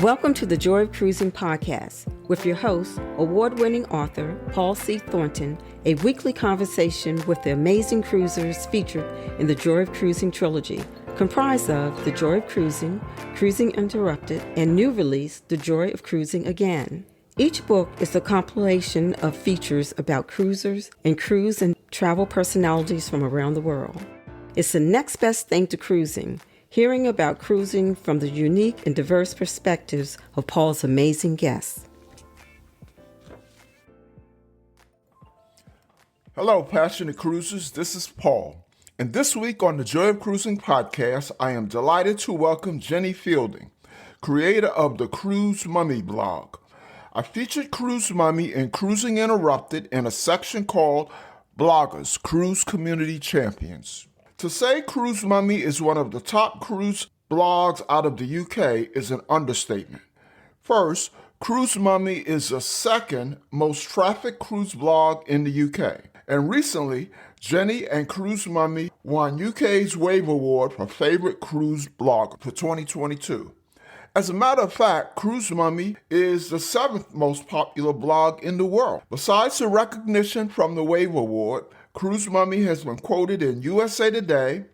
Welcome to the Joy of Cruising podcast with your host, award-winning author Paul C. Thornton, a weekly conversation with the amazing cruisers featured in the Joy of Cruising trilogy, comprised of The Joy of Cruising, Cruising Interrupted, and new release, The Joy of Cruising Again. Each book is a compilation of features about cruisers and cruise and travel personalities from around the world. It's the next best thing to cruising, hearing about cruising from the unique and diverse perspectives of Paul's amazing guests. Hello, passionate cruisers. This is Paul. And this week on the Joy of Cruising podcast, I am delighted to welcome Jenni Fielding, creator of the Cruise Mummy blog. I featured Cruise Mummy in Cruising Interrupted in a section called Bloggers, Cruise Community Champions. To say Cruise Mummy is one of the top cruise blogs out of the UK is an understatement. First, Cruise Mummy is the second most trafficked cruise blog in the UK. And recently, Jenni and Cruise Mummy won UK's Wave Award for Favorite Cruise Blogger for 2022. As a matter of fact, Cruise Mummy is the seventh most popular blog in the world. Besides the recognition from the Wave Award, Cruise Mummy has been quoted in USA Today,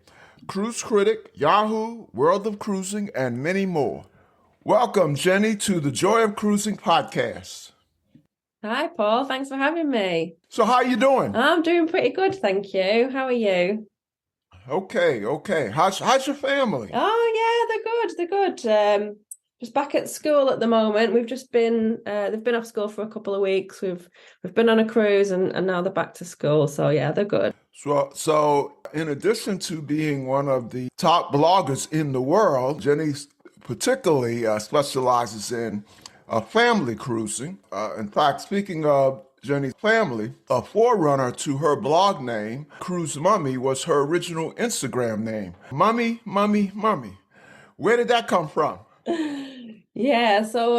Cruise Critic, Yahoo, World of Cruising, and many more. Welcome, Jenni, to the Joy of Cruising podcast. Hi, Paul. Thanks for having me. So how you doing? I'm doing pretty good, thank you. How are you? Okay. How's your family? Oh, yeah, they're good. Just back at school at the moment. We've just been, they've been off school for a couple of weeks. We've been on a cruise and now they're back to school. So yeah, they're good. So in addition to being one of the top bloggers in the world, Jenni particularly specializes in family cruising. In fact, speaking of Jenni's family, a forerunner to her blog name, Cruise Mummy, was her original Instagram name. Mummy. Where did that come from? Yeah, so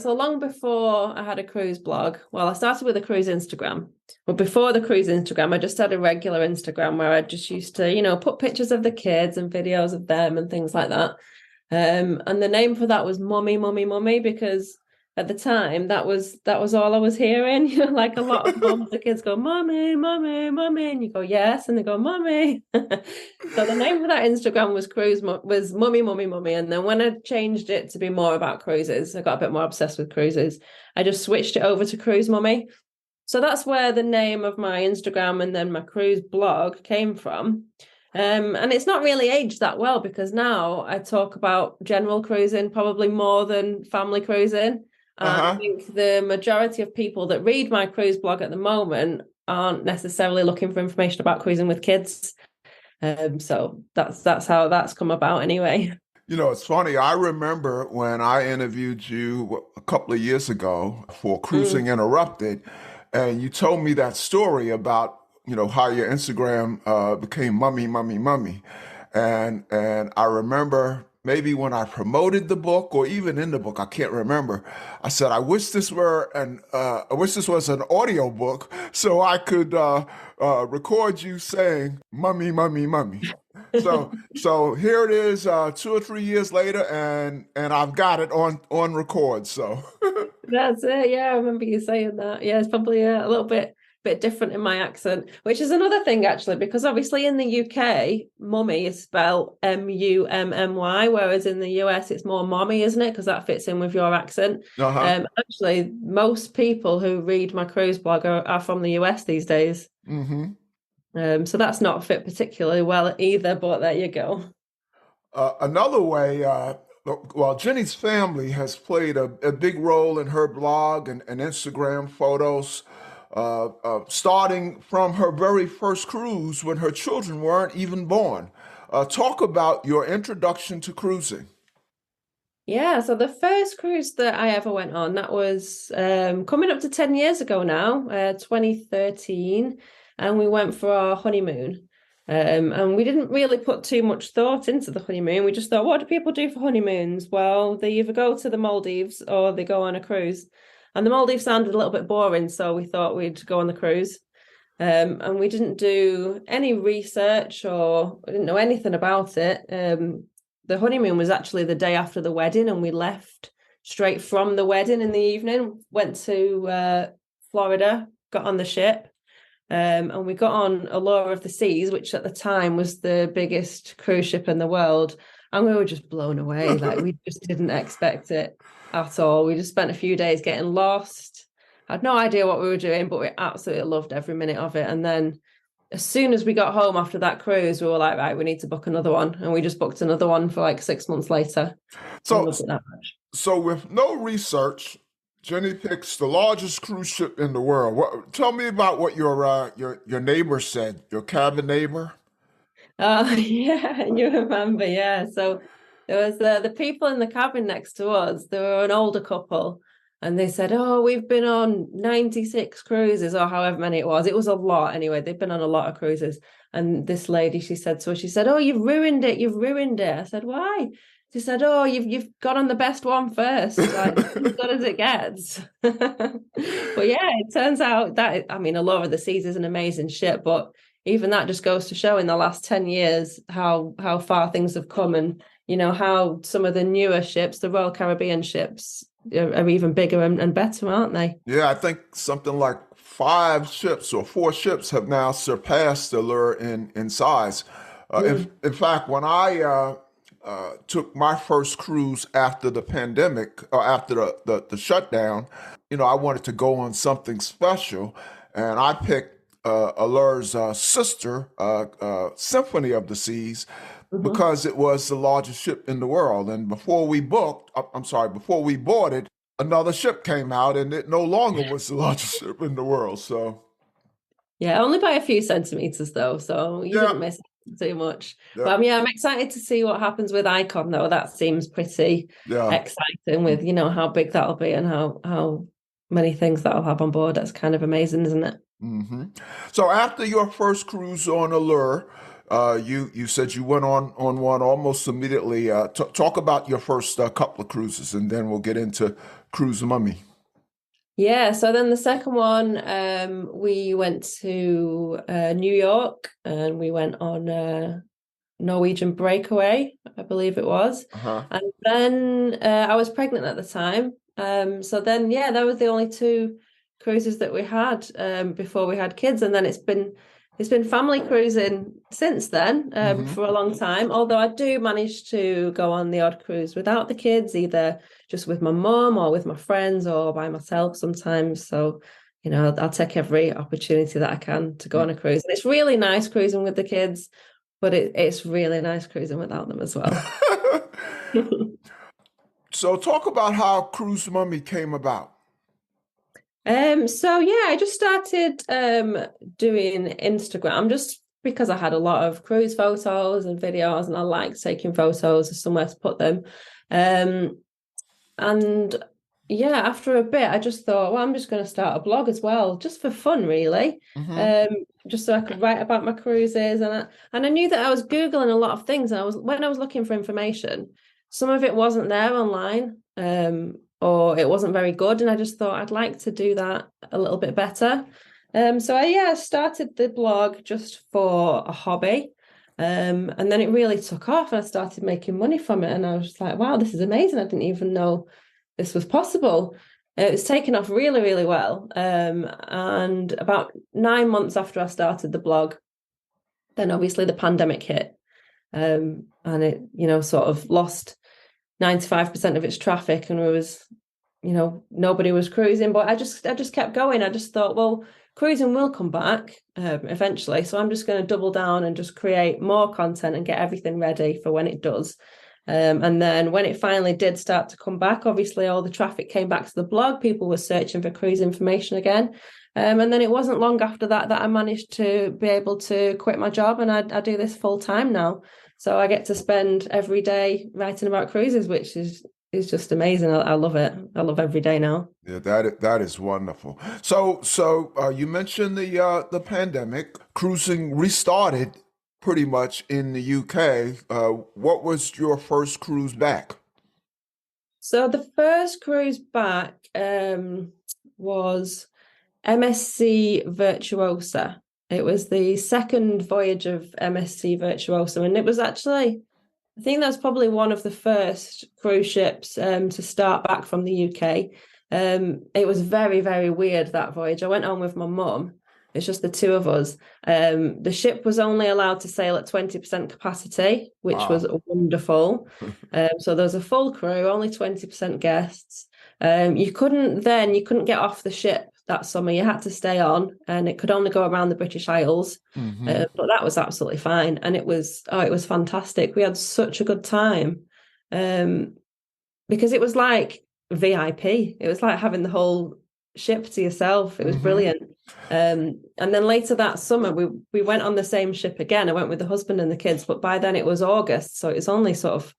long before I had a cruise blog, well, I started with a cruise Instagram. But before the cruise Instagram, I just had a regular Instagram where I just used to, put pictures of the kids and videos of them and things like that. And the name for that was Mummy, because at the time that was all I was hearing. Like a lot of moms, the kids go, Mummy, and you go, yes, and they go, Mummy. So the name for that Instagram was Mummy. And then when I changed it to be more about cruises, I got a bit more obsessed with cruises. I just switched it over to Cruise Mummy. So that's where the name of my Instagram and then my cruise blog came from. And it's not really aged that well because now I talk about general cruising probably more than family cruising. I think the majority of people that read my cruise blog at the moment aren't necessarily looking for information about cruising with kids. So that's how that's come about anyway. It's funny. I remember when I interviewed you a couple of years ago for Cruising Interrupted, and you told me that story about, how your Instagram became Mummy. And I remember maybe when I promoted the book or even in the book, I can't remember. I said, I wish this was an audio book so I could record you saying Mummy. So here it is 2 or 3 years later and I've got it on record. So that's it. Yeah, I remember you saying that. Yeah, it's probably a little bit different in my accent, which is another thing actually, because obviously in the UK, mummy is spelled Mummy, whereas in the US it's more mommy, isn't it? Because that fits in with your accent. Actually, most people who read my cruise blog are from the US these days. So that's not fit particularly well either, but there you go. Another way, Jenni's family has played a big role in her blog and Instagram photos. Starting from her very first cruise when her children weren't even born. Talk about your introduction to cruising. Yeah, so the first cruise that I ever went on, that was coming up to 10 years ago now, 2013, and we went for our honeymoon. And we didn't really put too much thought into the honeymoon. We just thought, what do people do for honeymoons? Well, they either go to the Maldives or they go on a cruise. And the Maldives sounded a little bit boring, so we thought we'd go on the cruise. And we didn't do any research or we didn't know anything about it. The honeymoon was actually the day after the wedding, and we left straight from the wedding in the evening. Went to Florida, got on the ship, and we got on Allure of the Seas, which at the time was the biggest cruise ship in the world. And we were just blown away. Like, we just didn't expect it at all. We just spent a few days getting lost. Had no idea what we were doing, but we absolutely loved every minute of it. And then as soon as we got home after that cruise, we were like, right, we need to book another one. And we just booked another one for like 6 months later. So, loved it that much. So with no research, Jenni picks the largest cruise ship in the world. Tell me about what your neighbor said, your cabin neighbor. Oh, yeah, you remember, yeah. So there was the people in the cabin next to us. They were an older couple, and they said, "Oh, we've been on 96 cruises, or however many it was. It was a lot anyway. They've been on a lot of cruises." And this lady, she said, "Oh, you've ruined it. You've ruined it." I said, "Why?" She said, "Oh, you've got on the best one first, like as good as it gets." But yeah, it turns out that, I mean, Allure of the Seas is an amazing ship, but even that just goes to show in the last 10 years how far things have come, and how some of the newer ships, the Royal Caribbean ships, are even bigger and better, aren't they? Yeah, I think something like 4 ships have now surpassed the Allure in size. In fact, when I took my first cruise after the pandemic, or after the shutdown, I wanted to go on something special, and I picked Allure's sister, Symphony of the Seas, because it was the largest ship in the world. And before we boarded, another ship came out, and it no longer was the largest ship in the world. So, yeah, only by a few centimeters though, so you didn't miss it too much. Yeah. But I'm excited to see what happens with Icon though. That seems pretty exciting with how big that'll be and how many things that'll have on board. That's kind of amazing, isn't it? Mm-hmm. So after your first cruise on Allure, you said you went on one almost immediately. Talk about your first couple of cruises, and then we'll get into Cruise Mummy. Yeah, so then the second one, we went to New York, and we went on a Norwegian breakaway, I believe it was. And then I was pregnant at the time. So then, that was the only 2 cruises that we had before we had kids, and then it's been family cruising since then for a long time, although I do manage to go on the odd cruise without the kids, either just with my mum or with my friends or by myself sometimes. So I'll take every opportunity that I can to go on a cruise, and it's really nice cruising with the kids, but it's really nice cruising without them as well. So talk about how Cruise Mummy came about. I just started doing Instagram just because I had a lot of cruise photos and videos, and I liked taking photos of somewhere to put them. After a bit, I just thought, well, I'm just going to start a blog as well, just for fun, really. Just so I could write about my cruises, and I knew that I was Googling a lot of things, and when I was looking for information, some of it wasn't there online. Or it wasn't very good, and I just thought I'd like to do that a little bit better. I started the blog just for a hobby, and then it really took off, and I started making money from it, and I was just like, wow, this is amazing. I didn't even know this was possible. It was taken off really, really well. And about 9 months after I started the blog, then obviously the pandemic hit, and it sort of lost 95% of its traffic, and nobody was cruising, but I just kept going. I just thought, well, cruising will come back eventually, so I'm just going to double down and just create more content and get everything ready for when it does. And then when it finally did start to come back, obviously all the traffic came back to the blog. People were searching for cruise information again. And then it wasn't long after that I managed to be able to quit my job, and I do this full time now. So I get to spend every day writing about cruises, which is just amazing. I love it. I love every day now. Yeah, that is wonderful. So you mentioned the pandemic. Cruising restarted pretty much in the UK. What was your first cruise back? So the first cruise back was MSC Virtuosa. It was the second voyage of MSC Virtuosa, and it was actually I think that's probably one of the first cruise ships to start back from the UK. It was very, very weird, that voyage. I went on with my mum. It's just the two of us. The ship was only allowed to sail at 20% capacity, which was wonderful. So there was a full crew, only 20% guests. You couldn't get off the ship that summer. You had to stay on, and it could only go around the British Isles. But that was absolutely fine, and it was fantastic. We had such a good time, because it was like VIP. It was like having the whole ship to yourself. It was brilliant. And then later that summer, we went on the same ship again. I went with the husband and the kids, but by then it was August, so it was only sort of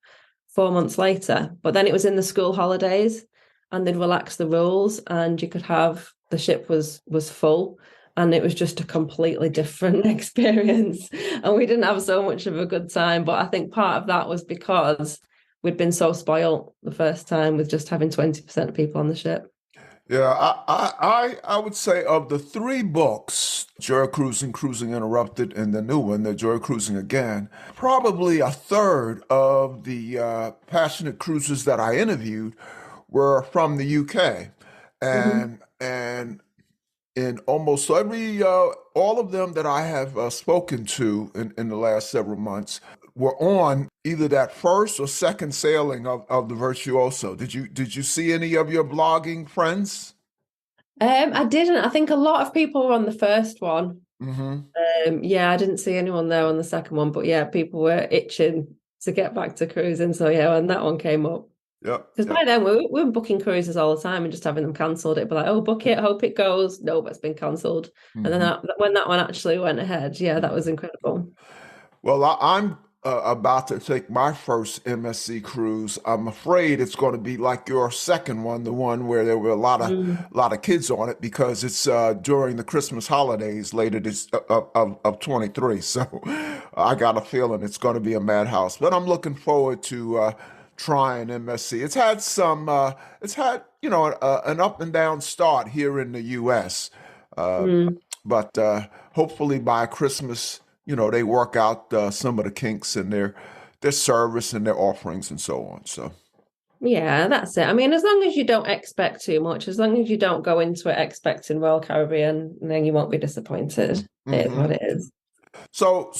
4 months later. But then it was in the school holidays, and they'd relaxed the rules, and you could have, the ship was full, and it was just a completely different experience, and we didn't have so much of a good time. But I think part of that was because we'd been so spoiled the first time with just having 20% of people on the ship. Yeah, I would say of the three books, Joy of Cruising, Cruising Interrupted, and the new one, The Joy of Cruising Again, probably a third of the passionate cruisers that I interviewed were from the UK. And in almost every, all of them that I have spoken to in the last several months were on either that first or second sailing of the Virtuoso. Did you see any of your blogging friends? I didn't. I think a lot of people were on the first one. Yeah, I didn't see anyone there on the second one, but yeah, people were itching to get back to cruising. So yeah, when that one came up. Yeah. Because by then we were booking cruises all the time and just having them cancelled. It'd be like, oh, book it, hope it goes. No, but it's been cancelled. And then when that one actually went ahead, yeah, that was incredible. Well, I'm about to take my first MSC cruise. I'm afraid it's going to be like your second one, the one where there were a lot of kids on it, because it's during the Christmas holidays later this of 23. So I got a feeling it's going to be a madhouse. But I'm looking forward to trying MSC. It's had some, an up and down start here in the U.S. But hopefully by Christmas, they work out some of the kinks in their service and their offerings and so on. So, yeah, that's it. I mean, as long as you don't expect too much, as long as you don't go into it expecting Royal Caribbean, then you won't be disappointed. It is what it is. So,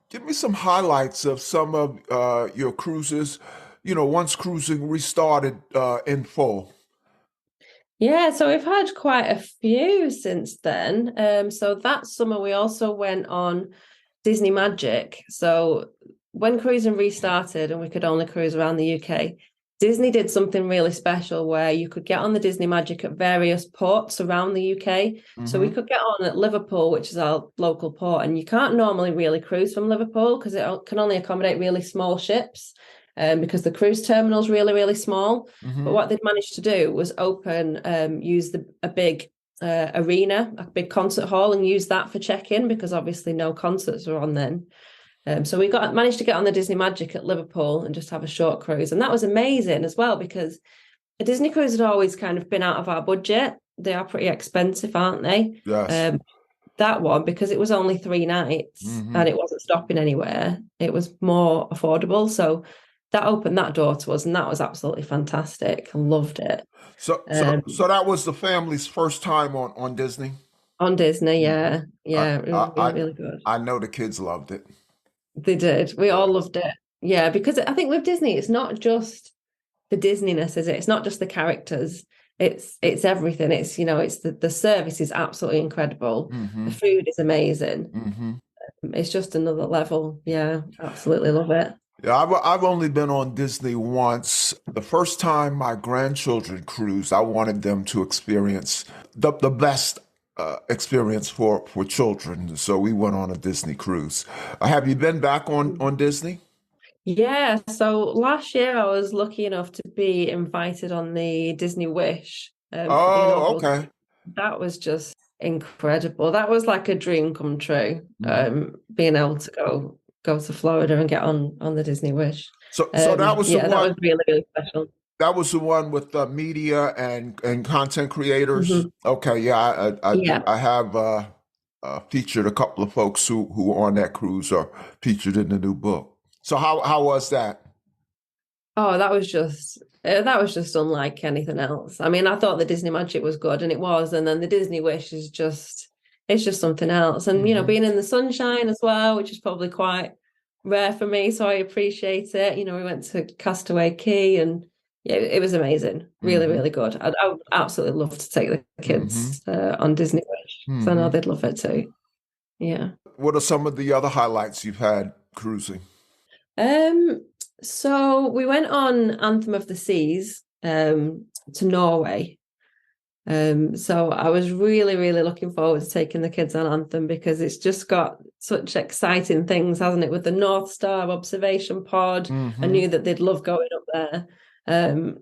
give me some highlights of some of your cruises, once cruising restarted in full. Yeah, so we've had quite a few since then. So that summer we also went on Disney Magic. So when cruising restarted and we could only cruise around the UK, Disney did something really special where you could get on the Disney Magic at various ports around the UK. So we could get on at Liverpool, which is our local port, and you can't normally really cruise from Liverpool because it can only accommodate really small ships. Because the cruise terminal is really, really small. But what they'd managed to do was use a big arena, a big concert hall, and use that for check-in, because obviously no concerts were on then. So we managed to get on the Disney Magic at Liverpool and just have a short cruise. And that was amazing as well, because a Disney cruise had always kind of been out of our budget. They are pretty expensive, aren't they? Yes. That one, because it was only 3 nights and it wasn't stopping anywhere, it was more affordable. So that opened that door to us, and that was absolutely fantastic. I loved it. So that was the family's first time on Disney? On Disney, yeah. Yeah, it was really good. I know the kids loved it. They did. We all loved it. Yeah, because I think with Disney, it's not just the Disneyness, is it? It's not just the characters. It's everything. It's, it's the service is absolutely incredible. The food is amazing. It's just another level. Yeah, absolutely love it. Yeah, I've only been on Disney once. The first time my grandchildren cruised, I wanted them to experience the best experience for children. So we went on a Disney cruise. Have you been back on Disney? Yeah, so last year I was lucky enough to be invited on the Disney Wish. Okay. That was just incredible. That was like a dream come true. Being able to go to Florida and get on the Disney Wish. So that was the one. That was really, really special. That was the one with media and content creators. Okay, yeah, I have featured a couple of folks who are on that cruise, are featured in the new book. So how was that? Oh, that was just unlike anything else. I mean, I thought the Disney Magic was good, and it was, and then the Disney Wish is just, it's just something else. And being in the sunshine as well, which is probably quite rare for me, so I appreciate it. We went to Castaway Cay, and yeah, it was amazing, really, really good. I would absolutely love to take the kids on Disney Wish, because I know they'd love it too. Yeah. What are some of the other highlights you've had cruising? So we went on Anthem of the Seas to Norway. So I was really, really looking forward to taking the kids on Anthem, because it's just got such exciting things, hasn't it? With the North Star observation pod. I knew that they'd love going up there.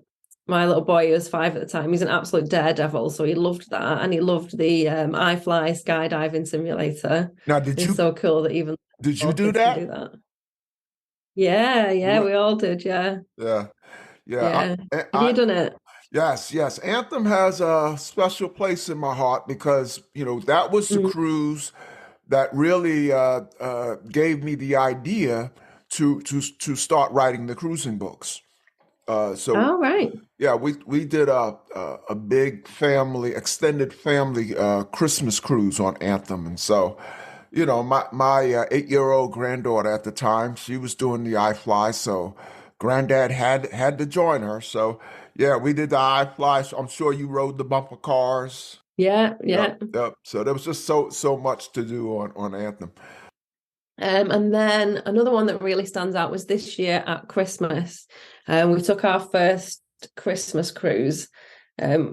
My little boy, who was 5 at the time, he's an absolute daredevil, so he loved that, and he loved the iFly skydiving simulator. Now, it's so cool that even did you do that? Do that. Yeah, we all did. Yeah. Have you done it? Yes. Anthem has a special place in my heart, because that was the cruise that really gave me the idea to start writing the cruising books. Oh, right. Yeah, we did a big extended family Christmas cruise on Anthem, and so my 8-year-old granddaughter at the time, she was doing the iFly, so Granddad had to join her. So yeah, we did the iFly. So I'm sure you rode the bumper cars. Yeah. Yep. So there was just so much to do on Anthem. And then another one that really stands out was this year at Christmas. We took our first Christmas cruise,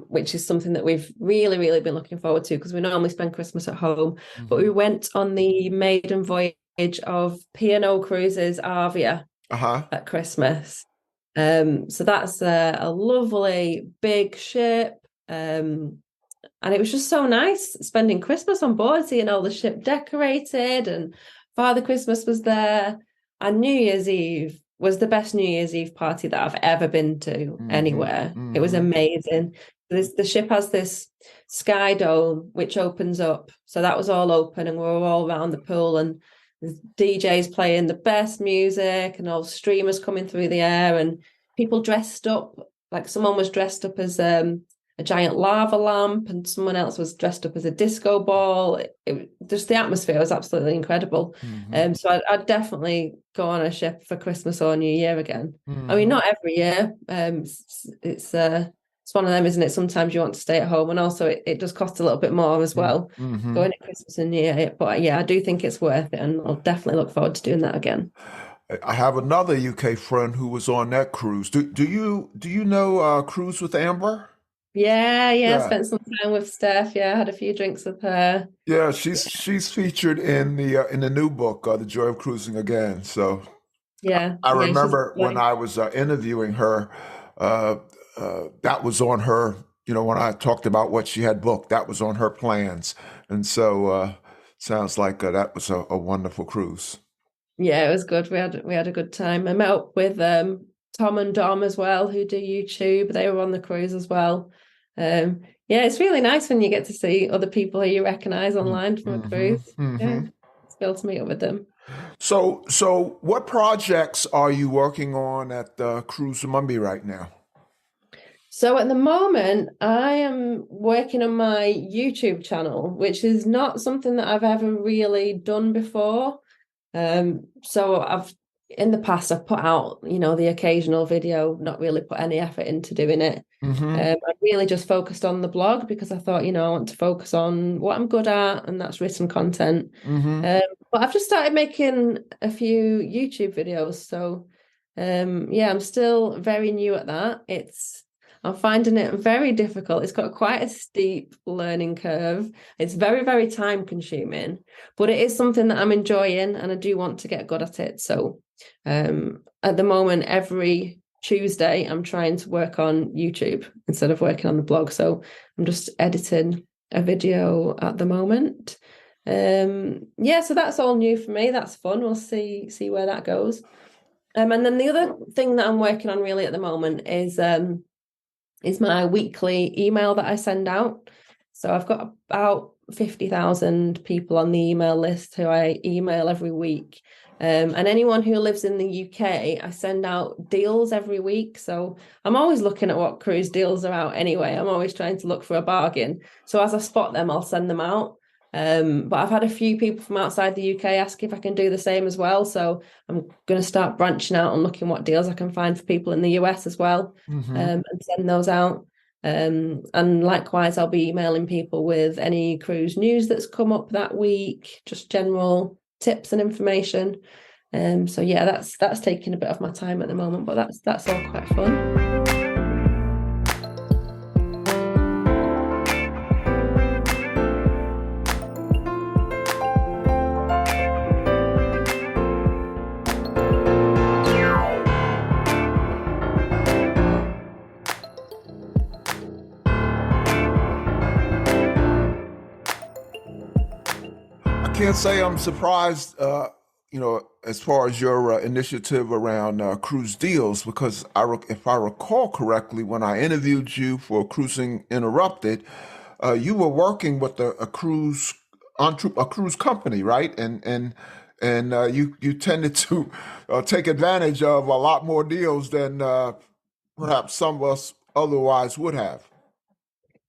which is something that we've really, really been looking forward to, because we normally spend Christmas at home. But we went on the maiden voyage of P&O Cruises Arvia at Christmas. So that's a lovely big ship. And it was just so nice spending Christmas on board, seeing all the ship decorated, and Father Christmas was there. And New Year's Eve was the best New Year's Eve party that I've ever been to anywhere. It was amazing. The ship has this sky dome which opens up. So that was all open, and we were all around the pool, and the DJs playing the best music, and all streamers coming through the air, and people dressed up. Like, someone was dressed up as a giant lava lamp, and someone else was dressed up as a disco ball. Just the atmosphere was absolutely incredible. So I'd definitely go on a ship for Christmas or New Year again. I mean, not every year. It's one of them, isn't it? Sometimes you want to stay at home, and also it does cost a little bit more as well, going at Christmas and New Year. But yeah, I do think it's worth it, and I'll definitely look forward to doing that again. I have another UK friend who was on that cruise. Do you know Cruise with Amber? Yeah. Spent some time with Steph. Yeah, had a few drinks with her. Yeah, she's featured in the new book, The Joy of Cruising Again. So yeah, I remember when I was interviewing her, that was on her. When I talked about what she had booked, that was on her plans, and so sounds like that was a wonderful cruise. Yeah, it was good. We had a good time. I met up with Tom and Dom as well, who do YouTube. They were on the cruise as well. Yeah, it's really nice when you get to see other people who you recognize online from a cruise. Yeah, it's cool to meet up with them. So what projects are you working on at Cruise Mummy right now? So at the moment, I am working on my YouTube channel, which is not something that I've ever really done before. So in the past, I've put out, the occasional video, not really put any effort into doing it. I really just focused on the blog, because I thought, I want to focus on what I'm good at, and that's written content. But I've just started making a few YouTube videos. So I'm still very new at that. I'm finding it very difficult. It's got quite a steep learning curve. It's very, very time consuming, but it is something that I'm enjoying, and I do want to get good at it. So at the moment, every Tuesday, I'm trying to work on YouTube instead of working on the blog. So I'm just editing a video at the moment. So that's all new for me. That's fun. We'll see where that goes. And then the other thing that I'm working on really at the moment is my weekly email that I send out. So I've got about 50,000 people on the email list who I email every week. And anyone who lives in the UK, I send out deals every week. So I'm always looking at what cruise deals are out anyway. I'm always trying to look for a bargain. So as I spot them, I'll send them out. But I've had a few people from outside the UK ask if I can do the same as well. So I'm going to start branching out and looking what deals I can find for people in the US as well, and send those out. And likewise, I'll be emailing people with any cruise news that's come up that week, just general tips and information. So yeah, that's taking a bit of my time at the moment, but that's all quite fun. I can't say I'm surprised, as far as your initiative around cruise deals, because if I recall correctly, when I interviewed you for Cruising Interrupted, you were working with a cruise company, right? And you tended to take advantage of a lot more deals than perhaps some of us otherwise would have.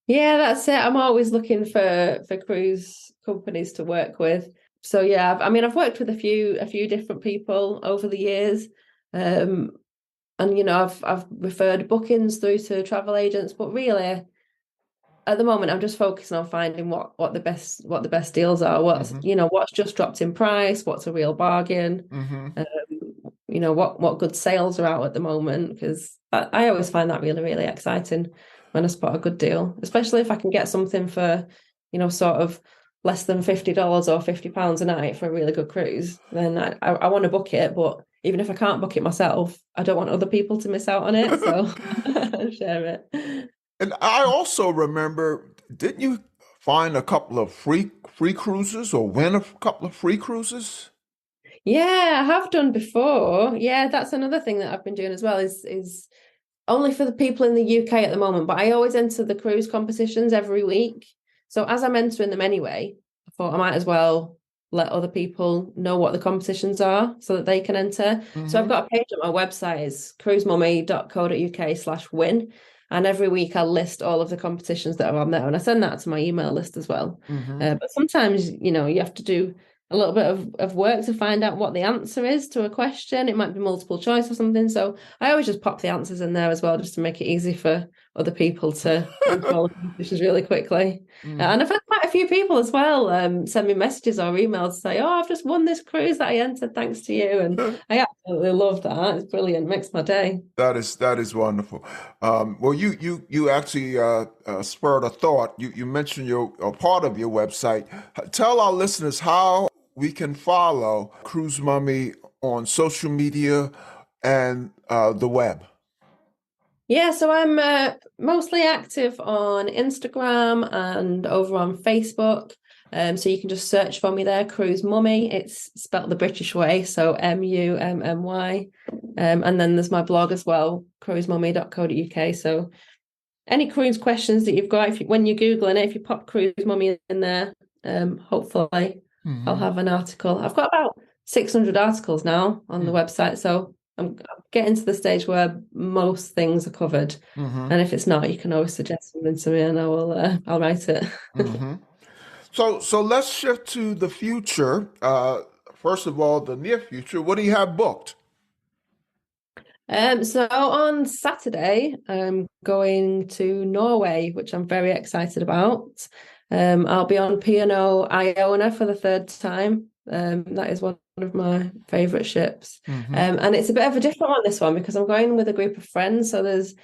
Yeah, that's it. I'm always looking for cruise companies to work with. So yeah, I've worked with a few different people over the years, and I've referred bookings through to travel agents. But really, at the moment, I'm just focusing on finding what the best deals are. What's just dropped in price, what's a real bargain. What good sales are out at the moment, because I always find that really, really exciting when I spot a good deal, especially if I can get something for, sort of less than $50 or £50 a night for a really good cruise. Then I want to book it, but even if I can't book it myself, I don't want other people to miss out on it, so share it. And I also remember, didn't you find a couple of free cruises or win a couple of free cruises? Yeah, I have done before. Yeah, that's another thing that I've been doing as well, is only for the people in the UK at the moment, but I always enter the cruise competitions every week. So as I'm entering them anyway, I thought I might as well let other people know what the competitions are so that they can enter. So I've got a page on my website, it's cruisemummy.co.uk/win. And every week I'll list all of the competitions that are on there. And I send that to my email list as well. But sometimes, you have to do a little bit of work to find out what the answer is to a question. It might be multiple choice or something. So I always just pop the answers in there as well, just to make it easy for other people to answer all the competitions really quickly. And I've had quite a few people as well send me messages or emails to say, "Oh, I've just won this cruise that I entered thanks to you." And I absolutely love that. It's brilliant. It makes my day. That is wonderful. Well, you actually spurred a thought. You mentioned a part of your website. Tell our listeners how we can follow Cruise Mummy on social media and the web. Yeah, so I'm mostly active on Instagram and over on Facebook. So you can just search for me there, Cruise Mummy. It's spelt the British way, so MUMMY. And then there's my blog as well, cruisemummy.co.uk. So any cruise questions that you've got, when you're Googling it, if you pop Cruise Mummy in there, hopefully I'll have an article. I've got about 600 articles now on the website, so I'm getting to the stage where most things are covered. And if it's not, you can always suggest something to me and I'll write it. So let's shift to the future. First of all, the near future. What do you have booked? So on Saturday, I'm going to Norway, which I'm very excited about. I'll be on P&O Iona for the third time. That is one of my favourite ships. And it's a bit of a different one, this one, because I'm going with a group of friends. So there's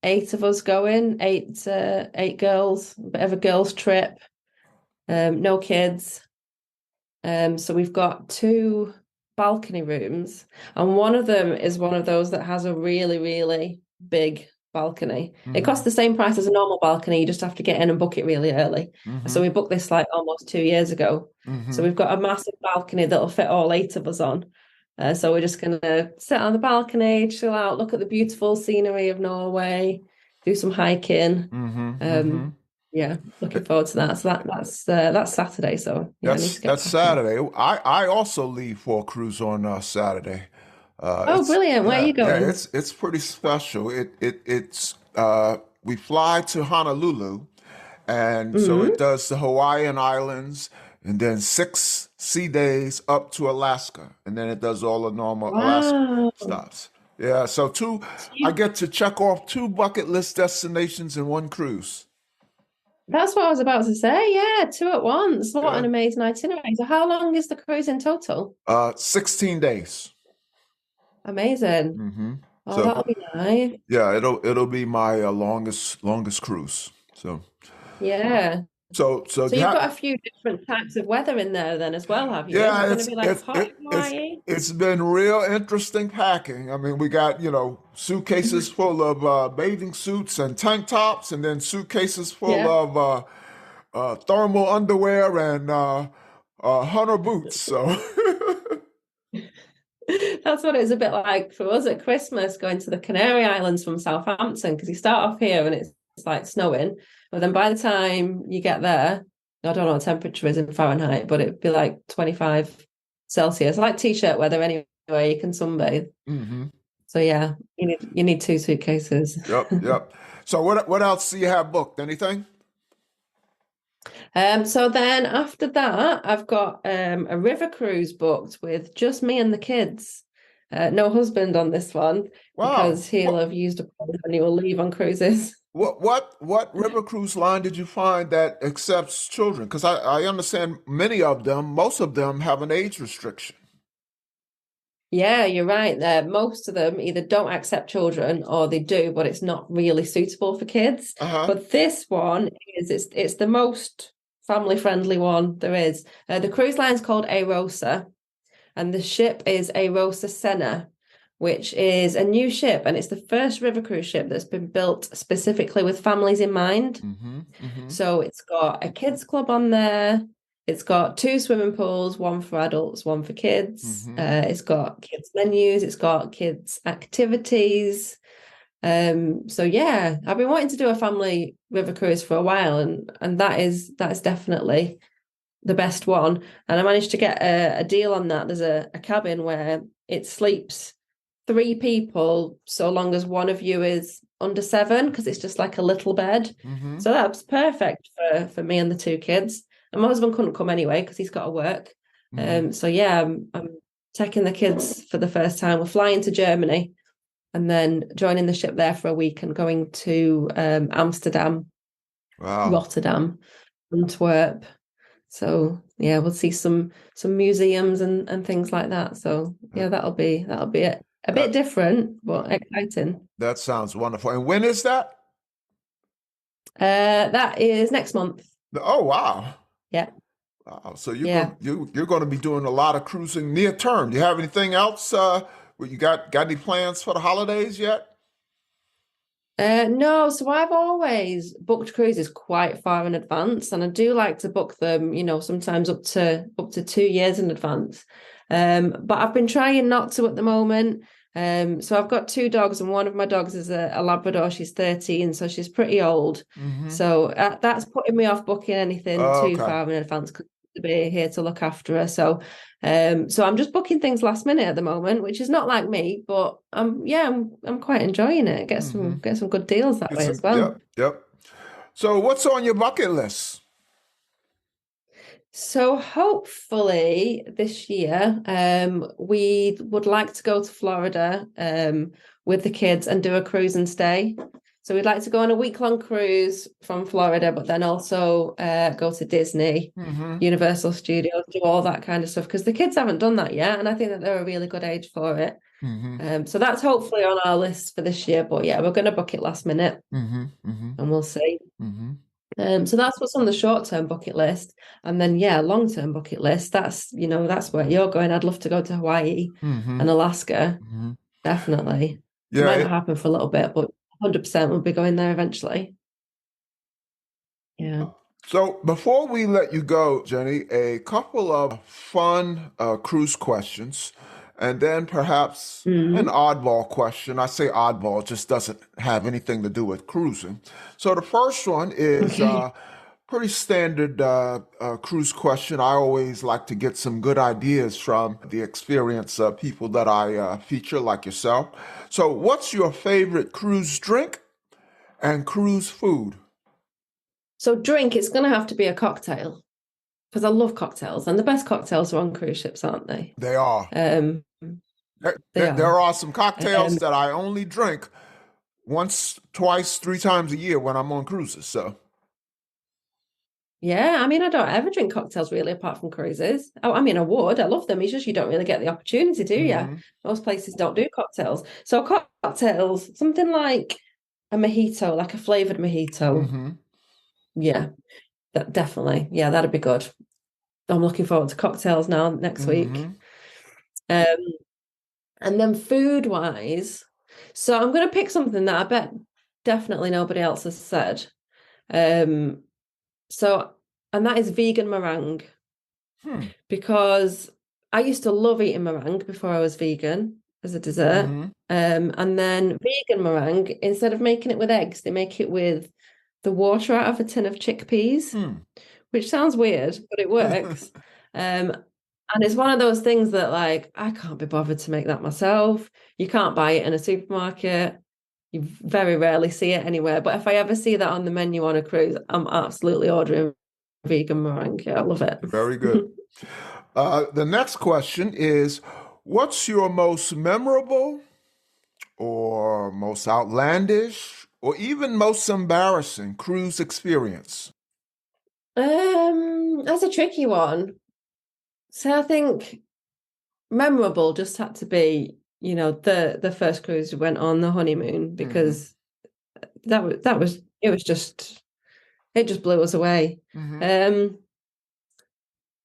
8 of us going, eight girls, a bit of a girls' trip. No kids. So we've got 2 balcony rooms, and one of them is one of those that has a really, really big balcony. It costs the same price as a normal balcony. You just have to get in and book it really early. So we booked this like almost 2 years ago. So we've got a massive balcony that'll fit all 8 of us on. So we're just gonna sit on the balcony, chill out, look at the beautiful scenery of Norway, do some hiking. Yeah, looking forward to that. So that's Saturday. So yeah, I need to get That's packing. Saturday. I also leave for a cruise on Saturday. Oh, brilliant! Where are you going? It's pretty special. It's we fly to Honolulu, and so it Mm. does the Hawaiian Islands, and then 6 sea days up to Alaska, and then it does all the normal Alaska Wow. stops. Yeah, so So I you, get to check off 2 bucket list destinations in one cruise. that's what I was about to say. Yeah, two at once. What an Yeah, amazing itinerary. So how long is the cruise in total? 16 days. Amazing. Hmm. Oh, So that'll be nice. yeah, it'll be my longest cruise. Yeah. So So you you've have got a few different types of weather in there then as well, have you? Is yeah, it going to be like hot in Hawaii? it's been real interesting packing. I mean, we got suitcases full of bathing suits and tank tops, and then suitcases full Yeah. of thermal underwear and hunter boots. So That's what it's a bit like for us at Christmas going to the Canary Islands from Southampton because you start off here and it's like snowing, but then by the time you get there, I don't know what temperature is in Fahrenheit, but it'd be like 25 Celsius, like t-shirt weather anyway. You can sunbathe. hmm. So yeah, you need two suitcases. Yep. So what else do you have booked? Anything? So then after that, I've got a river cruise booked with just me and the kids. No husband on this one Wow. because he'll have used a phone and he will leave on cruises. What river cruise line did you find that accepts children? Because I understand most of them have an age restriction. Yeah, you're right there. Most of them either don't accept children or they do, but it's not really suitable for kids. Uh-huh. But this one it's the most family friendly one there is. The cruise line's called Arosa. And the ship is a Rosa Senna, which is a new ship, and it's the first river cruise ship that's been built specifically with families in mind. Mm-hmm. Mm-hmm. So it's got a kids club on there. It's got 2 swimming pools, one for adults, one for kids. Mm-hmm. It's got kids menus. It's got kids activities. So yeah, I've been wanting to do a family river cruise for a while, and that is definitely the best one. And I managed to get a deal on that. There's a cabin where it sleeps 3 people so long as one of you is under 7 because it's just like a little bed. Mm-hmm. So that's perfect for me and the 2 kids. And my husband couldn't come anyway because he's got to work. Mm-hmm. So yeah, I'm taking the kids for the first time. We're flying to Germany and then joining the ship there for a week and going to Amsterdam, Wow. Rotterdam, Antwerp. So yeah, we'll see some museums and things like that. So Uh, yeah, that'll be it. A bit That different, but exciting. that sounds wonderful. And when is that? That is next month. Oh, wow. Yeah, Wow. So yeah. you're going to be doing a lot of cruising near term. Do you have anything else? What you got any plans for the holidays yet? No, so I've always booked cruises quite far in advance, and I do like to book them, sometimes up to 2 years in advance. But I've been trying not to at the moment. So I've got 2 dogs, and one of my dogs is a Labrador. She's 13, so she's pretty old. Mm-hmm. So that's putting me off booking anything too Okay. far in advance because to be here to look after her. So I'm just booking things last minute at the moment, which is not like me, but I'm quite enjoying it. Get Mm-hmm. some good deals that Get way as some. well. Yep. So what's on your bucket list? So hopefully this year, we would like to go to Florida with the kids and do a cruise and stay. So we'd like to go on a week-long cruise from Florida, but then also go to Disney, Mm-hmm. Universal Studios, do all that kind of stuff because the kids haven't done that yet, and I think that they're a really good age for it. Mm-hmm. So that's hopefully on our list for this year. But yeah, we're going to book it last minute, Mm-hmm. Mm-hmm. and we'll see. Mm-hmm. So that's what's on the short-term bucket list. And then yeah, long-term bucket list, that's where you're going. I'd love to go to Hawaii Mm-hmm. and Alaska. Mm-hmm. Definitely. It Yeah. might not happen for a little bit, but 100% we'll be going there eventually. Yeah. So before we let you go, Jenni, a couple of fun cruise questions. And then perhaps an oddball question. I say oddball, it just doesn't have anything to do with cruising. So the first one is Okay. pretty standard cruise question. I always like to get some good ideas from the experience of people that I feature, like yourself. So, what's your favorite cruise drink and cruise food? So drink, it's going to have to be a cocktail because I love cocktails, and the best cocktails are on cruise ships, aren't they? They are. Um, they There are. are some cocktails Um, that I only drink once, twice, three times a year when I'm on cruises. So, yeah, I mean, I don't ever drink cocktails really apart from cruises. Oh, I mean, I would. I love them. It's just you don't really get the opportunity, do you? hmm Most places don't do cocktails. So cocktails, something like a mojito, like a flavored mojito. hmm Yeah, definitely. Yeah, that'd be good. I'm looking forward to cocktails now next week. hmm Um, and then food wise, so I'm going to pick something that I bet definitely nobody else has said. Um, so, and that is vegan meringue Hmm. because I used to love eating meringue before I was vegan as a dessert. hmm And then vegan meringue, instead of making it with eggs, they make it with the water out of a tin of chickpeas, Hmm. which sounds weird, but it works. Um, and it's one of those things that, like, I can't be bothered to make that myself. You can't buy it in a supermarket. You very rarely see it anywhere. But if I ever see that on the menu on a cruise, I'm absolutely ordering vegan meringue. Yeah, I love it. Very good. The next question is, what's your most memorable or most outlandish or even most embarrassing cruise experience? That's a tricky one. So I think memorable just had to be, the first cruise we went on, the honeymoon, hmm because it just blew us away. hmm Um,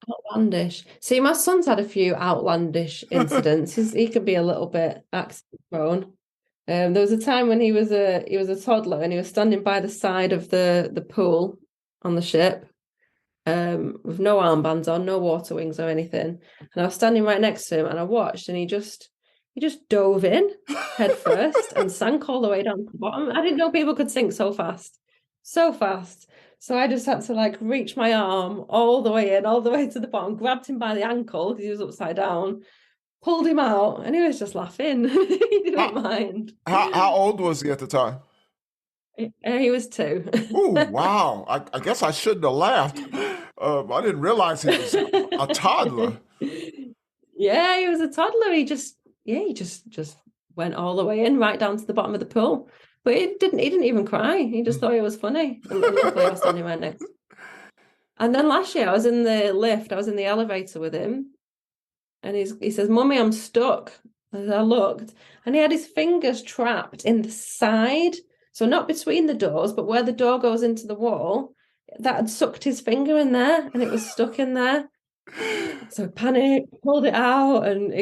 Outlandish. See, my son's had a few outlandish incidents. He can be a little bit accident prone. There was a time when he was a toddler and he was standing by the side of the pool on the ship, with no armbands on, no water wings or anything. And I was standing right next to him and I watched and he just dove in head first and sank all the way down to the bottom. I didn't know people could sink so fast. So fast. So I just had to like reach my arm all the way in, all the way to the bottom, grabbed him by the ankle because he was upside down, pulled him out, and he was just laughing. He didn't How, mind. how old was he at the time? He was two. Oh, wow. I guess I shouldn't have laughed. I didn't realize he was a toddler. Yeah, he was a toddler. He just went all the way in, right down to the bottom of the pool. But he didn't even cry. He just thought it was funny. And luckily I was standing right next. And then last year I was in the lift, I was in the elevator with him, and he says, "Mummy, I'm stuck." And I looked, and he had his fingers trapped in the side. So not between the doors, but where the door goes into the wall. That had sucked his finger in there, and it was stuck in there. So I panicked, pulled it out, and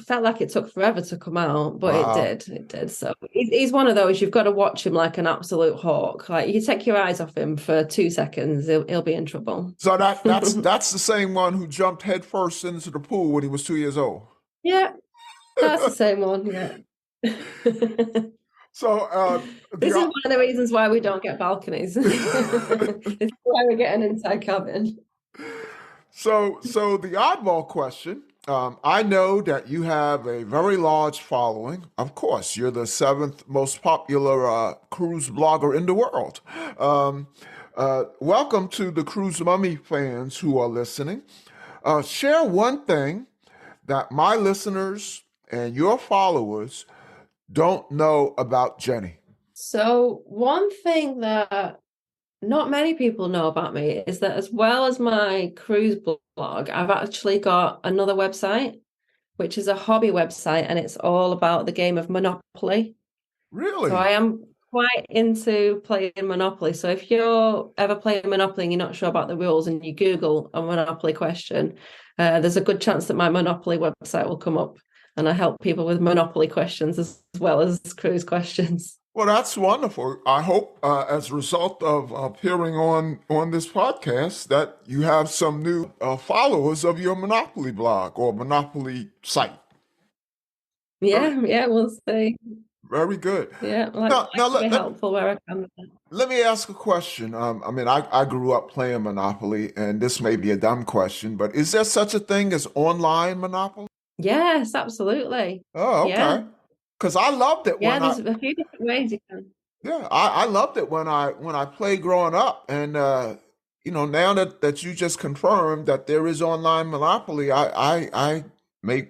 felt like it took forever to come out, but it Wow. did. It did. So he's one of those, you've got to watch him like an absolute hawk. Like you take your eyes off him for 2 seconds, he'll be in trouble. So that's the same one who jumped headfirst into the pool when he was 2 years old. Yeah, that's the same one. Yeah. So This is the one of the reasons why we don't get balconies. It's why we get an inside cabin. so the oddball question. I know that you have a very large following. Of course, you're the seventh most popular cruise blogger in the world. Um, Welcome to the Cruise Mummy fans who are listening. Share one thing that my listeners and your followers don't know about Jenni. So one thing that not many people know about me is that as well as my cruise blog, I've actually got another website, which is a hobby website, and it's all about the game of Monopoly. So I Really? am quite into playing Monopoly. So if you're ever playing Monopoly and you're not sure about the rules and you Google a Monopoly question, there's a good chance that my Monopoly website will come up. And I help people with Monopoly questions as well as cruise questions. Well, that's wonderful. I hope, as a result of appearing on this podcast, that you have some new followers of your Monopoly blog or Monopoly site. Yeah, we'll see. Very good. Yeah, Now, like to be helpful where I can. let me ask a question. I grew up playing Monopoly, and this may be a dumb question, but is there such a thing as online Monopoly? Yes, absolutely. Oh, okay. Yeah. Because I loved it Yeah, when there's a few different ways you can. I loved it when I played growing up, and now that you just confirmed that there is online Monopoly, I may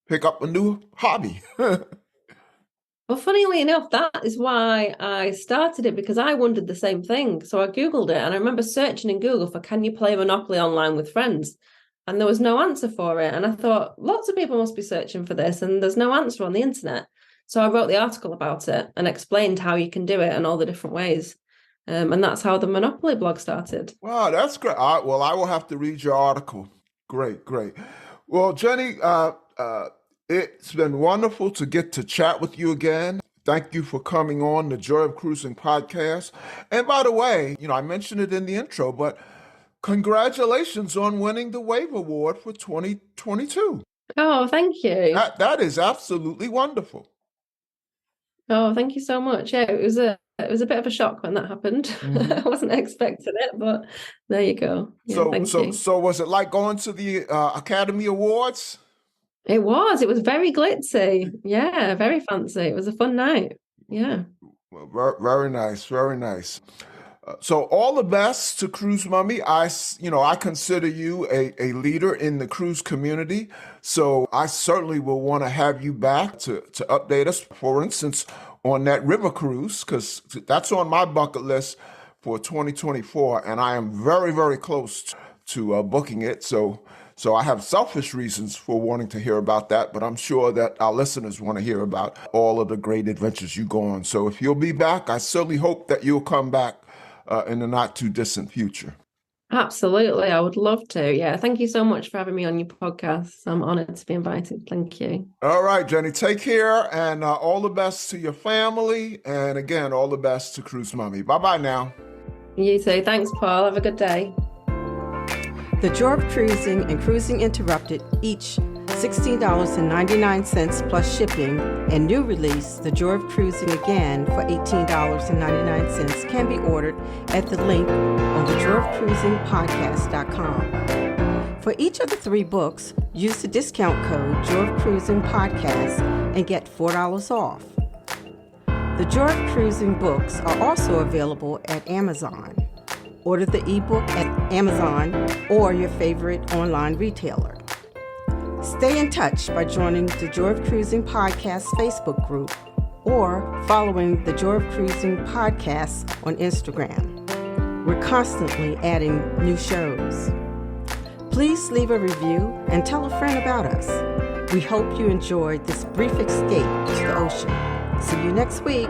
pick up a new hobby. Well, funnily enough, that is why I started it, because I wondered the same thing. So I Googled it, and I remember searching in Google for can you play Monopoly online with friends? And there was no answer for it. And I thought lots of people must be searching for this, and there's no answer on the internet. So I wrote the article about it and explained how you can do it and all the different ways. And that's how the Monopoly blog started. Wow, that's great. Well, I will have to read your article. Great, great. Well, Jenni, it's been wonderful to get to chat with you again. Thank you for coming on the Joy of Cruising podcast. And by the way, I mentioned it in the intro, but congratulations on winning the Wave Award for 2022. Oh, thank you. That is absolutely wonderful. Oh, thank you so much. Yeah, it was a bit of a shock when that happened. Mm-hmm. I wasn't expecting it, but there you go. Yeah, thank you. So was it like going to the Academy Awards? It was very glitzy. Yeah, very fancy. It was a fun night. Yeah. Well, very nice, very nice. So all the best to Cruise Mummy. I consider you a leader in the cruise community. So I certainly will want to have you back to update us, for instance, on that river cruise, because that's on my bucket list for 2024. And I am very, very close to booking it. So I have selfish reasons for wanting to hear about that, but I'm sure that our listeners want to hear about all of the great adventures you go on. So if you'll be back, I certainly hope that you'll come back in the not too distant future. Absolutely. I would love to. Yeah. Thank you so much for having me on your podcast. I'm honored to be invited. Thank you. All right, Jenni, take care, and all the best to your family. And again, all the best to Cruise Mummy. Bye-bye now. You too. Thanks, Paul. Have a good day. The Joy of Cruising and Cruising Interrupted, each $16.99 plus shipping, and new release, The Joy of Cruising Again, for $18.99 can be ordered at the link on thejoyofcruisingpodcast.com. For each of the 3 books, use the discount code Joy of Cruising Podcast and get $4 off. The Joy of Cruising books are also available at Amazon. Order the ebook at Amazon or your favorite online retailer. Stay in touch by joining the Joy of Cruising Podcast Facebook group or following the Joy of Cruising Podcast on Instagram. We're constantly adding new shows. Please leave a review and tell a friend about us. We hope you enjoyed this brief escape to the ocean. See you next week.